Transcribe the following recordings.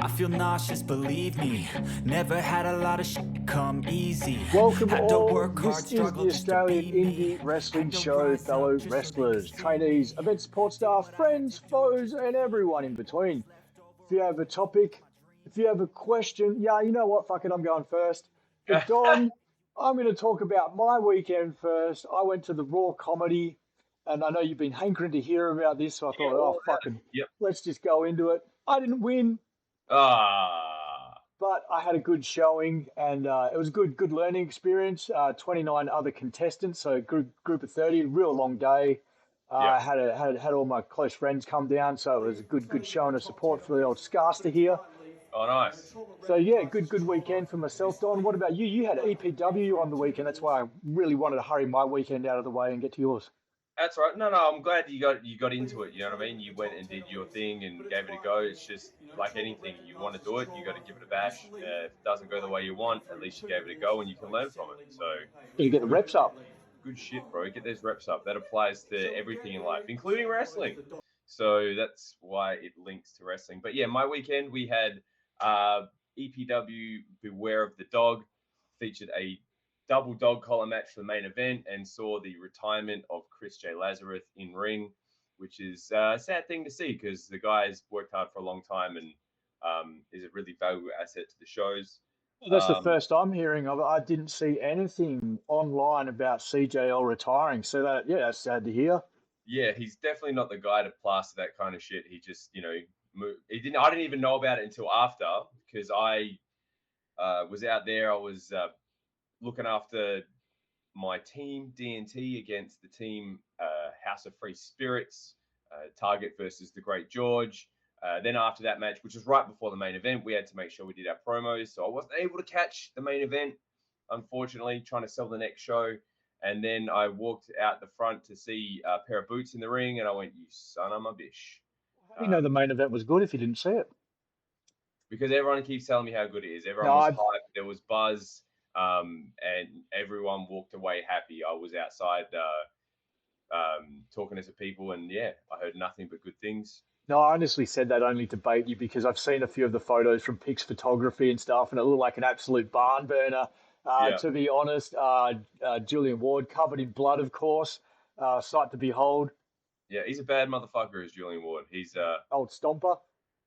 I feel nauseous, believe me. Never had a lot of shit come easy. Welcome Had to all. work hard, This is struggle the just to Australian be me. Indie Wrestling Had to Show, rise fellow up just so they wrestlers, could see trainees, me. event support staff, friends, foes, and everyone in between. If you have a topic, if you have a question, yeah, you know what? Fuck it, I'm going first. But Don, I'm going to talk about my weekend first. I went to the Raw Comedy, and I know you've been hankering to hear about this, so I thought, oh, fucking, Yep. let's just go into it. I didn't win, but I had a good showing, and it was a good learning experience. 29 other contestants, so group of 30, real long day. I had all my close friends come down, so it was a good showing of support for the old Scaster here. Oh, nice. So yeah, good weekend for myself, Don. What about you? You had EPW on the weekend. That's why I really wanted to hurry my weekend out of the way and get to yours. That's right. No, I'm glad you got into it. You know what I mean? You went and did your thing and gave it a go. It's just like anything. You want to do it, you got to give it a bash. If it doesn't go the way you want, at least you gave it a go and you can learn from it. So You get the reps up. good shit, bro. Get those reps up. That applies to everything in life, including wrestling. So that's why it links to wrestling. But yeah, my weekend we had EPW Beware of the Dog, featured a double dog collar match for the main event, and saw the retirement of Chris J. Lazareth in ring, which is a sad thing to see because the guy's worked hard for a long time and is a really valuable asset to the shows. That's the first I'm hearing of it. I didn't see anything online about CJL retiring. So that's sad to hear. Yeah, he's definitely not the guy to plaster that kind of shit. He just, I didn't even know about it until after because I was out there. I was looking after my team DNT against the team House of Free Spirits, Target versus the Great George. Then after that match, which was right before the main event, we had to make sure we did our promos. So I wasn't able to catch the main event, unfortunately, trying to sell the next show. And then I walked out the front to see a pair of boots in the ring, and I went, "You son of a bitch." How do you know the main event was good if you didn't see it? Because everyone keeps telling me how good it is. Everyone was hyped. There was buzz, and everyone walked away happy. I was outside talking to some people, and yeah, I heard nothing but good things. No, I honestly said that only to bait you because I've seen a few of the photos from Pix Photography and stuff, and it looked like an absolute barn burner. To be honest, Julian Ward covered in blood, of course, sight to behold. Yeah, he's a bad motherfucker, is Julian Ward. He's old Stomper.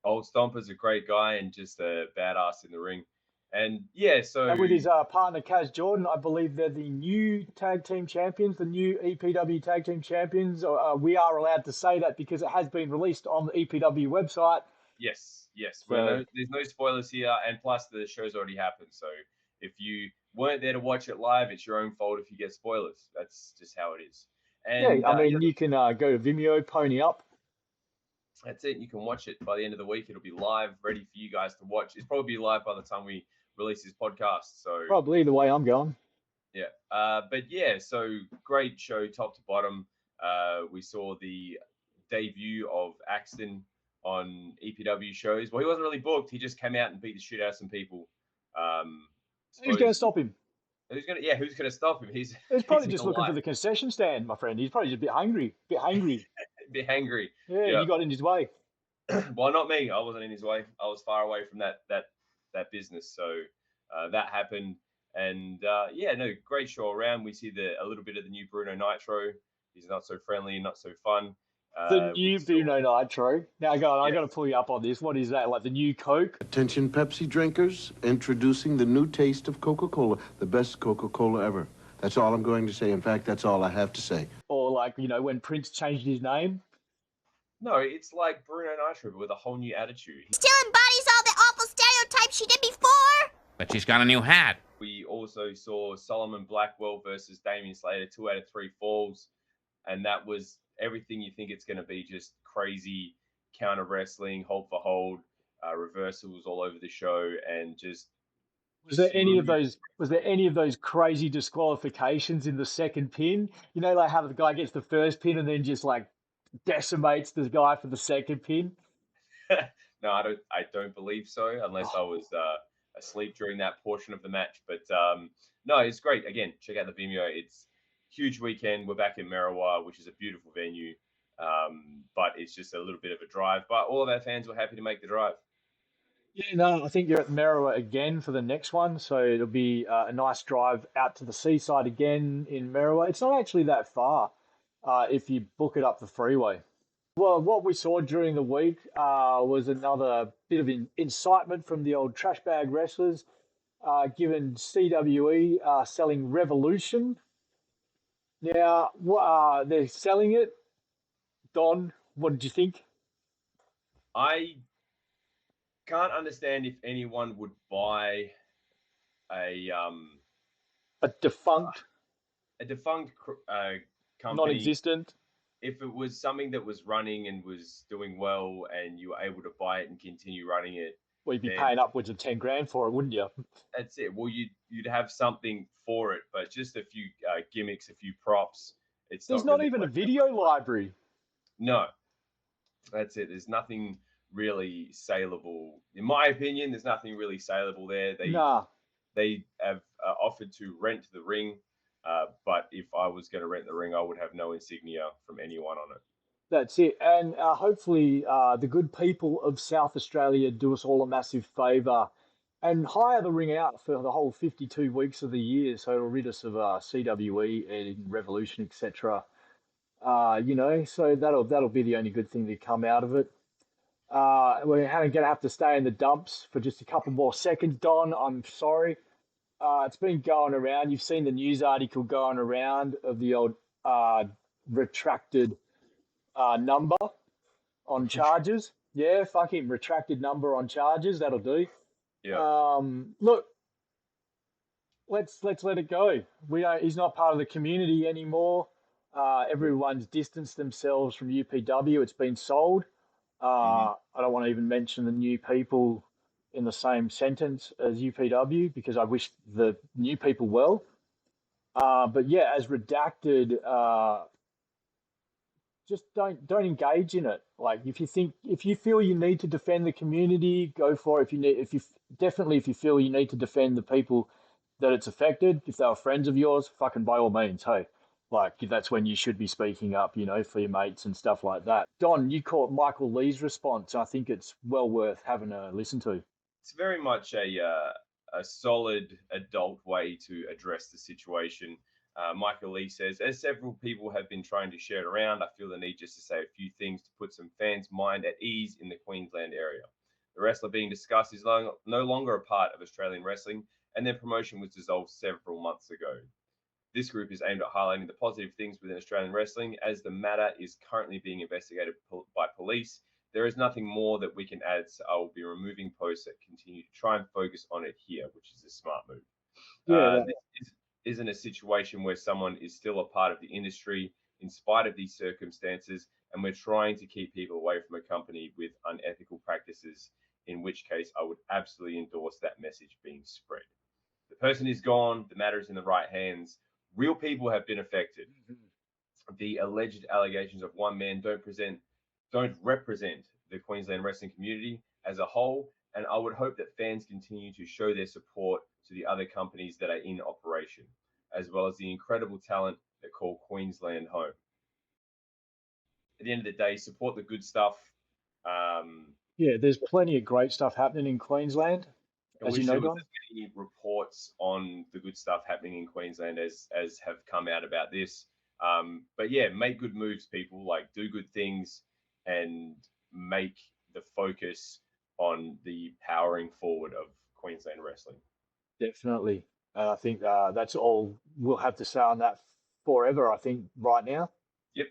Old Stomper's a great guy and just a badass in the ring. And yeah, so and with his partner Kaz Jordan, I believe they're the new tag team champions, the new EPW tag team champions. We are allowed to say that because it has been released on the EPW website. Yes. So, there's no spoilers here, and plus the show's already happened. So if you weren't there to watch it live, it's your own fault if you get spoilers. That's just how it is. And you can go to Vimeo, pony up. That's it. You can watch it by the end of the week. It'll be live, ready for you guys to watch. It's probably live by the time we release this podcast. So probably the way I'm going. Yeah. But yeah, so great show, top to bottom. We saw the debut of Axton on EPW shows. Well, he wasn't really booked. He just came out and beat the shit out of some people. Who's going to stop him? Who's going to stop him? He's probably just looking for the concession stand, my friend. He's probably just a bit hungry. bit hangry. Yeah, you got in his way. Well, not me. I wasn't in his way. I was far away from that business. So that happened. And great show around. We see a little bit of the new Bruno Nitro. He's not so friendly, not so fun. The new Bruno Nitro. Now, go on, I got to pull you up on this. What is that? Like the new Coke? Attention, Pepsi drinkers. Introducing the new taste of Coca-Cola. The best Coca-Cola ever. That's all I'm going to say. In fact, that's all I have to say. Or like, when Prince changed his name? No, it's like Bruno Nitro, but with a whole new attitude. Still embodies all the awful stereotypes she did before. But she's got a new hat. We also saw Solomon Blackwell versus Damian Slater, 2 out of 3 falls. And that was everything you think it's going to be, just crazy counter wrestling, hold for hold, reversals all over the show, and just. Was there any of those crazy disqualifications in the second pin? Like how the guy gets the first pin and then just like decimates the guy for the second pin? No, I don't believe so, unless I was asleep during that portion of the match. But no, it's great. Again, check out the Vimeo. It's huge weekend. We're back in Merriwa, which is a beautiful venue, but it's just a little bit of a drive. But all of our fans were happy to make the drive. Yeah, no, I think you're at Merriwa again for the next one, so it'll be a nice drive out to the seaside again in Merriwa. It's not actually that far if you book it up the freeway. Well, what we saw during the week was another bit of incitement from the old trash bag wrestlers, given CWE selling Revolution. Now, they're selling it. Don, what did you think? I can't understand if anyone would buy a defunct company, non-existent. If it was something that was running and was doing well, and you were able to buy it and continue running it, well, you'd be paying upwards of 10 grand for it, wouldn't you? That's it. Well, you'd have something for it, but just a few gimmicks, a few props. There's not even a video library. No, that's it. There's nothing really saleable, in my opinion. There's nothing really saleable there. They have offered to rent the ring, but if I was going to rent the ring, I would have no insignia from anyone on it. That's it. And hopefully the good people of South Australia do us all a massive favour and hire the ring out for the whole 52 weeks of the year, so it'll rid us of CWE and Revolution, etc. So that'll be the only good thing to come out of it. We're going to have to stay in the dumps for just a couple more seconds, Don. I'm sorry. It's been going around. You've seen the news article going around of the old retracted number on charges. Yeah, fucking retracted number on charges. That'll do. Yeah. Look, let's let it go. He's not part of the community anymore. Everyone's distanced themselves from UPW. It's been sold. I don't want to even mention the new people in the same sentence as UPW because I wish the new people well. But yeah, as Redacted, just don't engage in it. Like if you feel you need to defend the community, go for it. If you feel you need to defend the people that it's affected, if they were friends of yours, fucking by all means, hey. Like, that's when you should be speaking up, for your mates and stuff like that. Don, you caught Michael Lee's response. I think it's well worth having a listen to. It's very much a solid adult way to address the situation. Michael Lee says, as several people have been trying to share it around, I feel the need just to say a few things to put some fans' mind at ease in the Queensland area. The wrestler being discussed is no longer a part of Australian wrestling, and their promotion was dissolved several months ago. This group is aimed at highlighting the positive things within Australian wrestling. As the matter is currently being investigated by police, there is nothing more that we can add, so I will be removing posts that continue to try and focus on it here, which is a smart move. Yeah. This isn't a situation where someone is still a part of the industry in spite of these circumstances, and we're trying to keep people away from a company with unethical practices, in which case I would absolutely endorse that message being spread. The person is gone. The matter is in the right hands. Real people have been affected. The alleged allegations of one man don't represent the Queensland wrestling community as a whole, and I would hope that fans continue to show their support to the other companies that are in operation, as well as the incredible talent that call Queensland home. At the end of the day, support the good stuff. Yeah, there's plenty of great stuff happening in Queensland. As you know, Don, as many reports on the good stuff happening in Queensland as have come out about this. But yeah, make good moves, people. Like, do good things and make the focus on the powering forward of Queensland wrestling. Definitely. And I think that's all we'll have to say on that forever, I think, right now. Yep.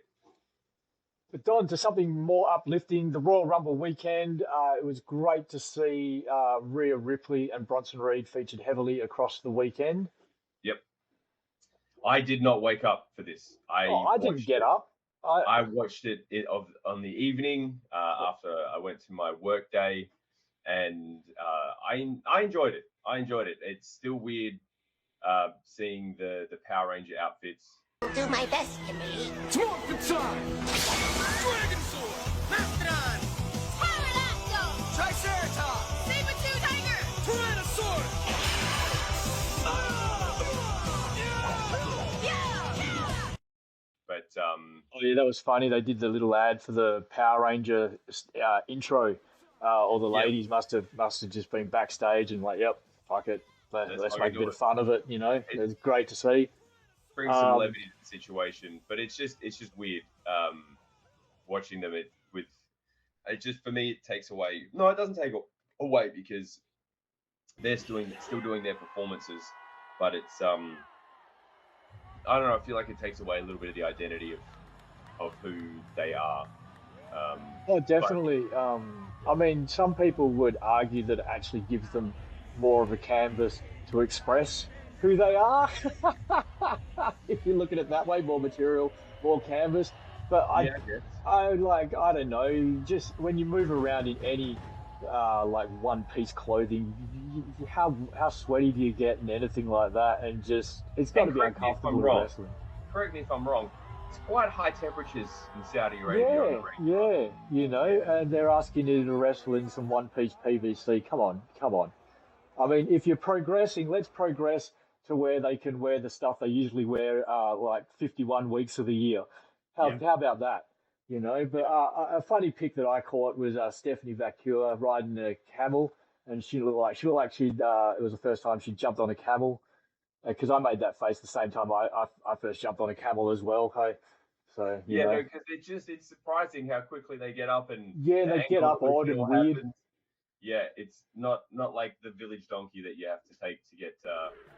But Don, to something more uplifting, the Royal Rumble weekend, it was great to see Rhea Ripley and Bronson Reed featured heavily across the weekend. Yep. I did not wake up for this. I didn't get up. I watched it on the evening after I went to my work day, and I enjoyed it. It's still weird seeing the Power Ranger outfits. Do my best, Kimberly. Morphin' time! Dragon Sword! Mastodon! Pterodactyl! Triceratops! Saber-tooth tiger! Tyrannosaurus! But oh yeah, that was funny. They did the little ad for the Power Ranger intro, All the Yep. ladies must have just been backstage and like, yep, fuck it, let's fucking make a do bit it. of fun of it. You know, it's great to see. Bring some levity to the situation, but it's just weird watching them with it. Just for me, it takes away. No, it doesn't take away because they're still doing their performances, but it's I don't know. I feel like it takes away a little bit of the identity of who they are. Oh, definitely. I mean, some people would argue that it actually gives them more of a canvas to express who they are. If you look at it that way, more material, more canvas. But I guess. I don't know. Just when you move around in any like one-piece clothing, how sweaty do you get and anything like that? And just it's got to be uncomfortable with wrestling. Correct me if I'm wrong. It's quite high temperatures in Saudi Arabia. Yeah, you know, and they're asking you to wrestle in some one-piece PVC. Come on. I mean, if you're progressing, let's progress to where they can wear the stuff they usually wear, like 51 weeks of the year. How about that? You know, but a funny pic that I caught was Stephanie Vacua riding a camel, and she looked like she'd. It was the first time she jumped on a camel. Because I made that face the same time I first jumped on a camel as well. Hey, so because it's surprising how quickly they get up and they get up odd and weird. Happens. Yeah, it's not like the village donkey that you have to take to get.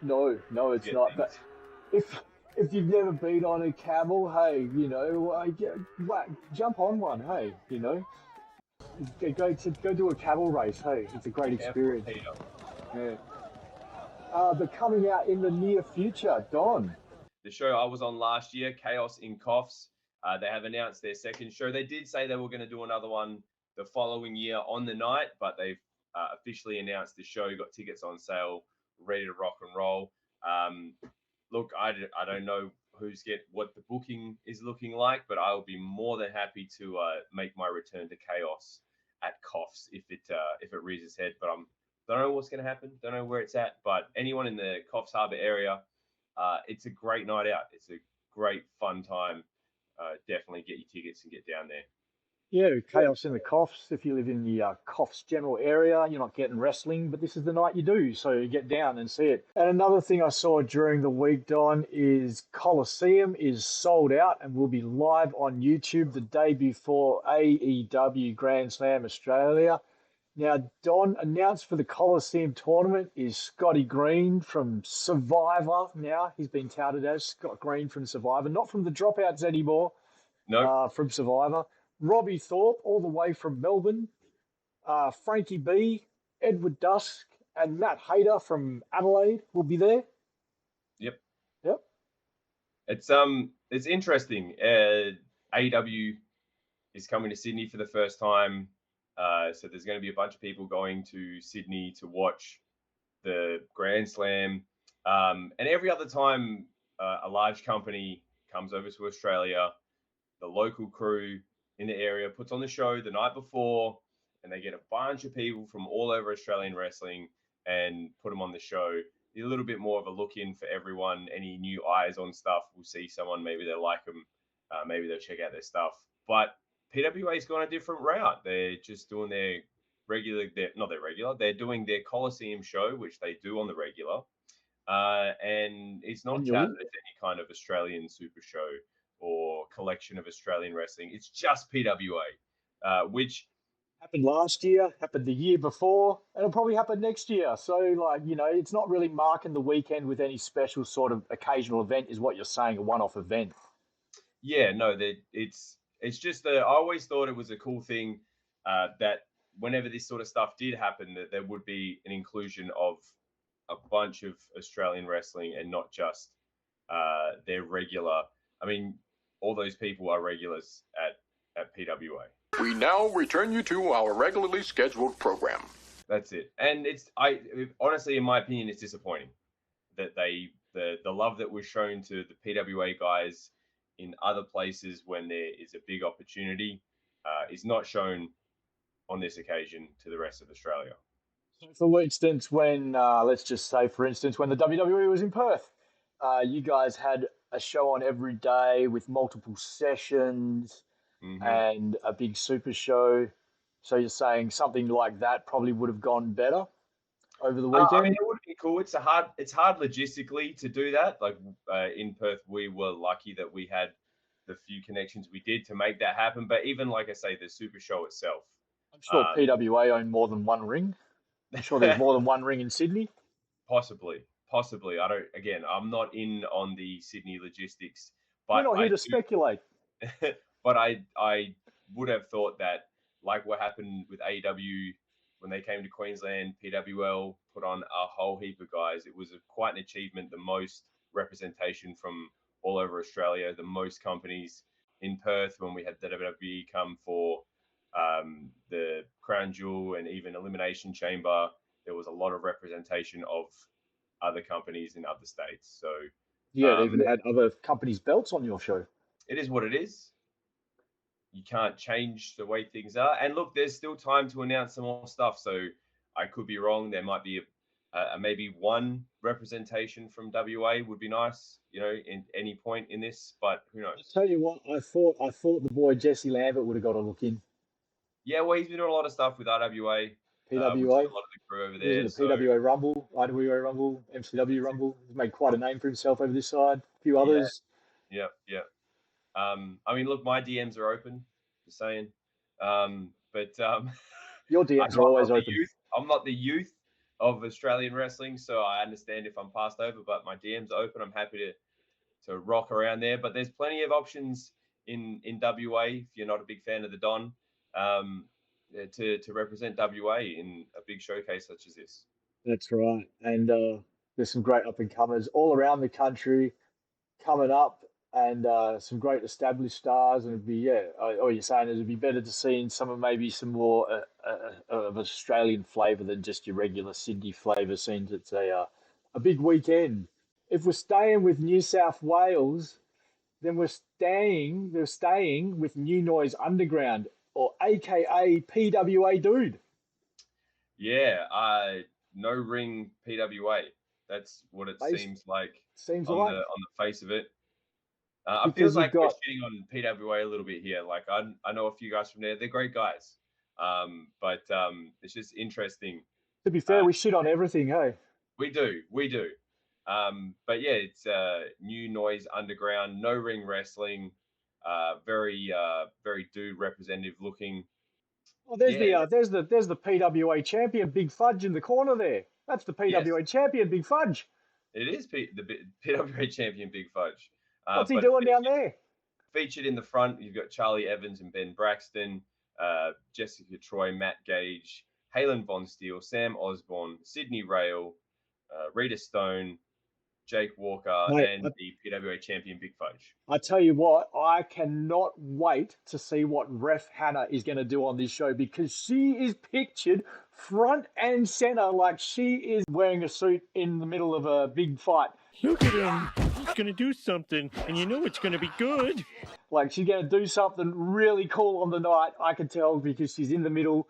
No, it's not. Things. But if you've never been on a camel, hey, you know, jump on one. Hey, you know, go do a camel race. Hey, it's a great experience. Yeah. But coming out in the near future, Don. The show I was on last year, Chaos in Coffs, they have announced their second show. They did say they were going to do another one the following year on the night, but they've officially announced the show, got tickets on sale, ready to rock and roll. Look, I don't know what the booking is looking like, but I will be more than happy to make my return to Chaos at Coffs if it rears its head. But don't know what's going to happen. Don't know where it's at. But anyone in the Coffs Harbour area, it's a great night out. It's a great fun time. Definitely get your tickets and get down there. Yeah, Chaos in the Coffs. If you live in the Coffs general area, you're not getting wrestling, but this is the night you do. So you get down and see it. And another thing I saw during the week, Don, is Coliseum is sold out and will be live on YouTube the day before AEW Grand Slam Australia. Now, Don, announced for the Coliseum tournament is Scotty Green from Survivor. Now, he's been touted as Scott Green from Survivor, not from the Dropouts anymore. No. From Survivor. Robbie Thorpe, all the way from Melbourne. Frankie B, Edward Dusk, and Matt Hayter from Adelaide will be there. Yep. It's interesting. AEW is coming to Sydney for the first time. So there's going to be a bunch of people going to Sydney to watch the Grand Slam. And every other time a large company comes over to Australia, the local crew in the area puts on the show the night before, and they get a bunch of people from all over Australian wrestling and put them on the show. A little bit more of a look in for everyone. Any new eyes on stuff will see someone, maybe they like them, maybe they'll check out their stuff. But PWA's gone a different route. They're just doing they're doing their Coliseum show, which they do on the regular. And it's not touted as any kind of Australian super show or collection of Australian wrestling. It's just PWA, which happened last year, happened the year before, and it'll probably happen next year. So, it's not really marking the weekend with any special sort of occasional event, is what you're saying, a one-off event. Yeah, no, it's just I always thought it was a cool thing that whenever this sort of stuff did happen, that there would be an inclusion of a bunch of Australian wrestling and not just their regular. I mean, all those people are regulars at PWA. We now return you to our regularly scheduled program. That's it. And honestly, in my opinion, it's disappointing that the love that was shown to the PWA guys in other places when there is a big opportunity is not shown on this occasion to the rest of Australia. For instance, when let's just say, for instance, when the WWE was in Perth, you guys had a show on every day with multiple sessions and a big super show. So you're saying something like that probably would have gone better over the I weekend? mean, it would be cool. It's hard logistically to do that. Like in Perth, we were lucky that we had the few connections we did to make that happen. But even like I say, the Super Show itself. I'm sure PWA own more than one ring. I'm sure there's more than one ring in Sydney. Possibly. I'm not in on the Sydney logistics, but We're not here to speculate. But I would have thought that, like what happened with AEW when they came to Queensland, PWL put on a whole heap of guys. It was quite an achievement, the most representation from all over Australia, the most companies in Perth when we had the WWE come for the Crown Jewel and even Elimination Chamber. There was a lot of representation of other companies in other states. So yeah, they even had other companies' belts on your show. It is what it is. You can't change the way things are. And look, there's still time to announce some more stuff. So I could be wrong. There might be maybe one representation from WA would be nice, in any point in this. But who knows? I'll tell you what, I thought the boy Jesse Lambert would have got a look in. Yeah, well, he's been doing a lot of stuff with RWA. PWA. A lot of the crew over there. The PWA Rumble, IWA Rumble, MCW Rumble. He's made quite a name for himself over this side. A few others. Yeah. I mean, look, my DMs are open. Just saying. But your DMs are always open. I'm not the youth of Australian wrestling, so I understand if I'm passed over. But my DMs are open. I'm happy to rock around there. But there's plenty of options in WA if you're not a big fan of the Don. To represent WA in a big showcase such as this. That's right. And there's some great up-and-comers all around the country coming up, and some great established stars. And it'd be, or you're saying it'd be better to see some more of Australian flavour than just your regular Sydney flavour, since it's a big weekend. If we're staying with New South Wales, then they're staying with New Noise Underground, or AKA PWA Dude. Yeah, no ring PWA. That's what it seems like. On the face of it. I feel like we're shitting on PWA a little bit here. Like I know a few guys from there. They're great guys. But it's just interesting. To be fair, we shit on everything, hey? We do. But yeah, it's New Noise Underground, no ring wrestling. Very dude representative looking. Oh, there's the PWA champion, Big Fudge, in the corner there. That's the PWA champion, Big Fudge. It is the PWA champion, Big Fudge. What's he doing down there? Featured in the front, you've got Charlie Evans and Ben Braxton, Jessica Troy, Matt Gage, Halen Von Steele, Sam Osborne, Sydney Rail, Rita Stone, Jake Walker, and the PWA champion, Big Fudge. I tell you what, I cannot wait to see what Ref Hannah is going to do on this show, because she is pictured front and center like she is wearing a suit in the middle of a big fight. Look at him. He's going to do something, and you know it's going to be good. Like, she's going to do something really cool on the night, I can tell, because she's in the middle,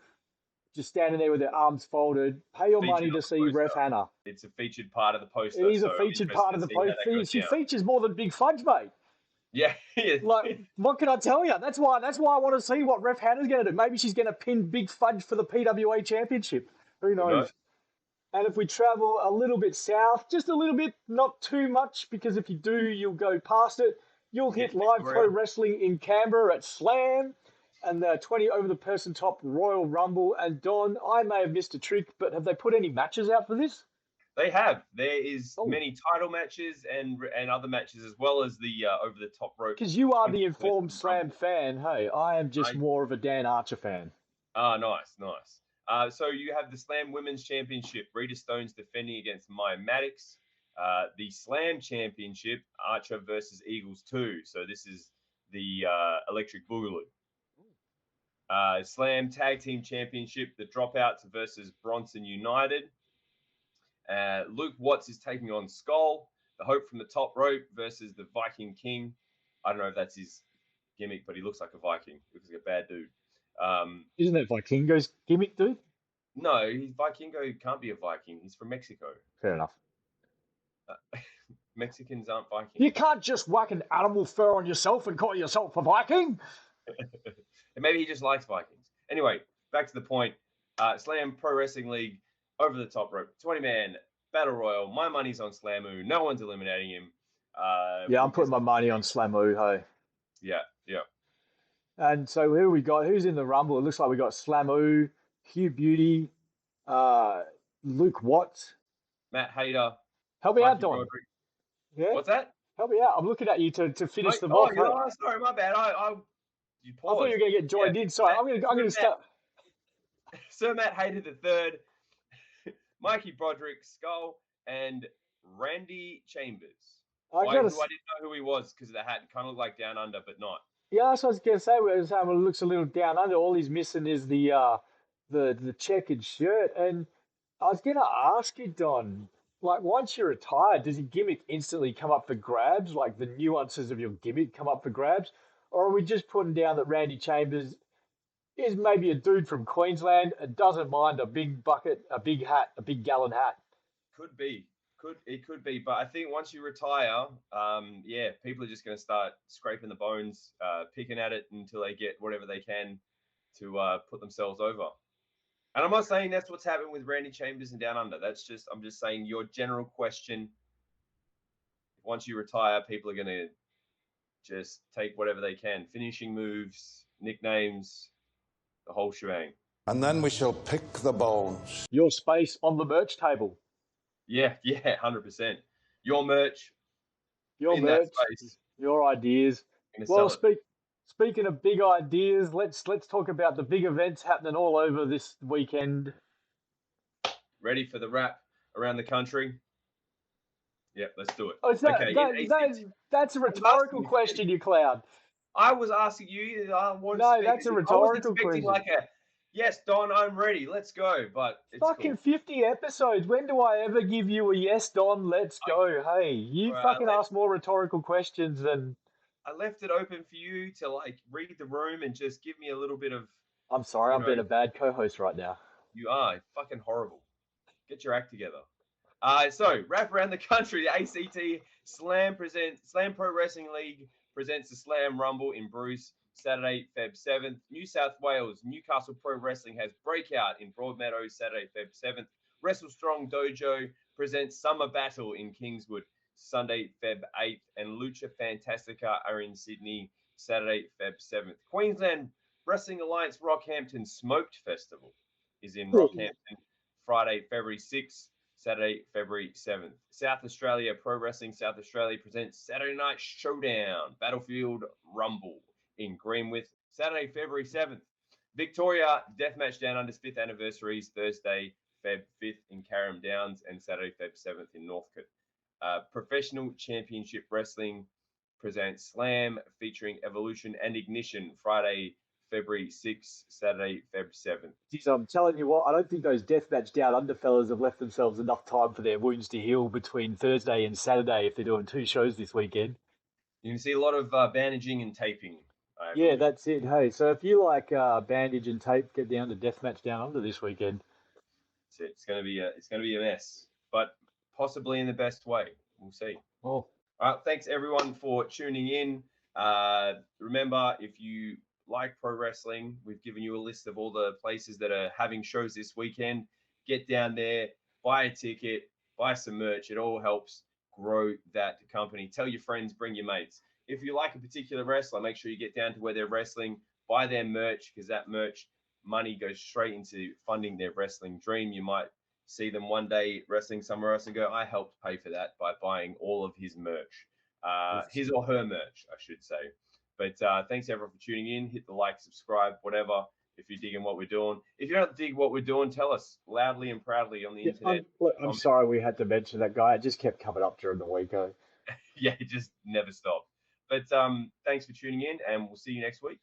just standing there with her arms folded. Pay your money to see Ref Hannah. It's a featured part of the poster. It is a featured part of the poster. She features more than Big Fudge, mate. Yeah. Like, what can I tell you? That's why I want to see what Ref Hannah's going to do. Maybe she's going to pin Big Fudge for the PWA championship. Who knows? And if we travel a little bit south, just a little bit, not too much, because if you do, you'll go past it. You'll hit Live Pro Wrestling in Canberra at Slam, and the 20 over the person top Royal Rumble. And Don, I may have missed a trick, but have they put any matches out for this? They have. There is many title matches and other matches, as well as the over the top rope. Because you are the informed Slam fan. Hey, I am just more of a Dan Archer fan. Ah, nice. So you have the Slam Women's Championship. Rita Stone's defending against Maya Maddox. The Slam Championship, Archer versus Eagles 2. So this is the Electric Boogaloo. Slam Tag Team Championship, the Dropouts versus Bronson United. Luke Watts is taking on Skull. The Hope from the Top Rope versus the Viking King. I don't know if that's his gimmick, but he looks like a Viking. He looks like a bad dude. Isn't that Vikingo's gimmick, dude? No, Vikingo can't be a Viking. He's from Mexico. Fair enough. Mexicans aren't Vikings. You can't just whack an animal fur on yourself and call yourself a Viking. And maybe he just likes Vikings. Anyway, back to the point. Slam Pro Wrestling League, over the top rope, 20-man battle royal. My money's on Slamu. No one's eliminating him. I'm putting my money on Slamu, hey. Yeah. And so who we got? Who's in the Rumble? It looks like we got Slamu, Hugh Beauty, Luke Watts. Matt Hayter. Help me out, Mikey Don. Broderick. Yeah? What's that? Help me out. I'm looking at you to finish them Oh, off. sorry, my bad. You I thought paused. you were going to get joined in. Sorry, I'm going to start. Sir Matt Hayter the third, Mikey Broderick, Skull, and Randy Chambers. I didn't know who he was because of the hat. It kind of looked like Down Under, but not. Yeah, that's what I was going to say. It looks a little down under. All he's missing is the checkered shirt. And I was going to ask you, Don, like once you're retired, does your gimmick instantly come up for grabs? Like the nuances of your gimmick come up for grabs? Or are we just putting down that Randy Chambers is maybe a dude from Queensland and doesn't mind a big bucket, a big hat, a big gallon hat? Could be. It could be. But I think once you retire, people are just going to start scraping the bones, picking at it until they get whatever they can to put themselves over. And I'm not saying that's what's happened with Randy Chambers and Down Under. I'm just saying your general question. Once you retire, people are going to just take whatever they can. Finishing moves, nicknames, the whole shebang. And then we shall pick the bones. Your space on the merch table. Yeah, 100%. Your merch. Your merch. Your ideas. Well, speaking of big ideas, let's talk about the big events happening all over this weekend. Ready for the wrap around the country? Yep, let's do it. Oh, that's a rhetorical question, you clown. I was asking you. That's a rhetorical question. Yes, Don, I'm ready. Let's go. But it's fucking cool. 50 episodes. When do I ever give you a yes, Don? Let's go. Hey, you fucking ask more rhetorical questions than. I left it open for you to read the room and just give me a little bit of. I'm sorry, I'm being a bad co-host right now. You are fucking horrible. Get your act together. So wrap around the country. The ACT Slam Pro Wrestling League presents the Slam Rumble in Bruce. Saturday, Feb 7th. New South Wales, Newcastle Pro Wrestling has Breakout in Broadmeadows, Saturday, Feb 7th. Wrestle Strong Dojo presents Summer Battle in Kingswood, Sunday, Feb 8th. And Lucha Fantastica are in Sydney, Saturday, Feb 7th. Queensland Wrestling Alliance Rockhampton Smoked Festival is in Rockhampton, Friday, February 6th. Saturday, February 7th. South Australia Pro Wrestling South Australia presents Saturday Night Showdown, Battlefield Rumble in Greenwith, Saturday, February 7th. Victoria Deathmatch Down Under's 5th anniversaries, Thursday, Feb 5th in Carrum Downs, and Saturday, Feb 7th in Northcote. Professional Championship Wrestling presents Slam featuring Evolution and Ignition, Friday, February 6th, Saturday, Feb 7th. Geez, I'm telling you what, I don't think those Deathmatch Down Under fellas have left themselves enough time for their wounds to heal between Thursday and Saturday if they're doing 2 shows this weekend. You can see a lot of bandaging and taping. Yeah, that's it. Hey, so if you like bandage and tape, get down to Deathmatch Down Under this weekend. That's it. It's going to be a mess, but possibly in the best way. We'll see. Oh. All right. Thanks everyone for tuning in. Remember, if you like pro wrestling, we've given you a list of all the places that are having shows this weekend. Get down there, buy a ticket, buy some merch. It all helps grow that company. Tell your friends, bring your mates. If you like a particular wrestler, make sure you get down to where they're wrestling, buy their merch, because that merch money goes straight into funding their wrestling dream. You might see them one day wrestling somewhere else and go, I helped pay for that by buying all of his merch, his or her merch, I should say. But thanks everyone for tuning in. Hit the like, subscribe, whatever, if you're digging what we're doing. If you don't dig what we're doing, tell us loudly and proudly on the internet. I'm sorry we had to mention that guy. It just kept coming up during the week. Yeah, it just never stopped. But thanks for tuning in, and we'll see you next week.